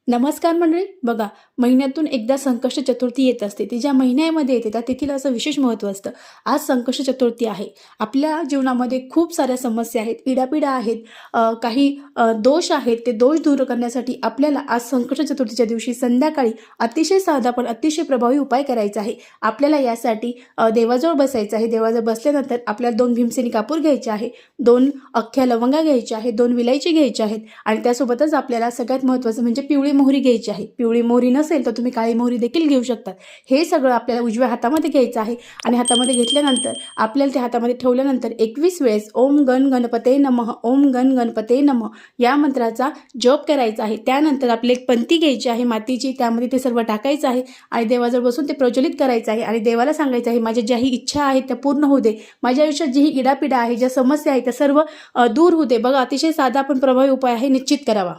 नमस्कार मंडळी. बघा, महिन्यातून एकदा संकष्ट चतुर्थी येत असते. ती ज्या महिन्यामध्ये येते त्या तिथीला असं विशेष महत्त्व असतं. आज संकष्ट चतुर्थी आहे. आपल्या जीवनामध्ये खूप साऱ्या समस्या आहेत, इडापिडा आहेत, काही दोष आहेत. ते दोष दूर करण्यासाठी आपल्याला आज संकष्ट चतुर्थीच्या दिवशी संध्याकाळी अतिशय साधा पण अतिशय प्रभावी उपाय करायचा आहे. आपल्याला यासाठी देवाजवळ बसायचं आहे. देवाजवळ बसल्यानंतर आपल्याला 2 भीमसेनी कापूर घ्यायचे आहे, 2 अख्ख्या लवंगा घ्यायच्या आहेत, 2 विलायची घ्यायची आहेत आणि त्यासोबतच आपल्याला सगळ्यात महत्त्वाचं म्हणजे पिवळी मोहरी घ्यायची आहे. पिवळी मोहरी नसेल तर तुम्ही काळी मोहरी देखील घेऊ शकता. हे सगळं आपल्याला उजव्या हातामध्ये घ्यायचं आहे आणि हातामध्ये घेतल्यानंतर आपल्याला त्या हातामध्ये ठेवल्यानंतर 21 वेळेस ओम गण गणपते नमः, ओम गण गणपते नमः या मंत्राचा जप करायचा आहे. त्यानंतर आपली एक पंती घ्यायची आहे मातीची, त्यामध्ये ते सर्व टाकायचं आहे आणि देवाजवळ बसून ते प्रज्वलित करायचं आहे आणि देवाला सांगायचं आहे, माझ्या ज्याही इच्छा आहेत त्या पूर्ण होऊ दे, माझ्या आयुष्यात जीही इडापिडा आहे, ज्या समस्या आहेत त्या सर्व दूर होऊ दे. बघा, अतिशय साधा पण प्रभावी उपाय आहे, निश्चित करावा.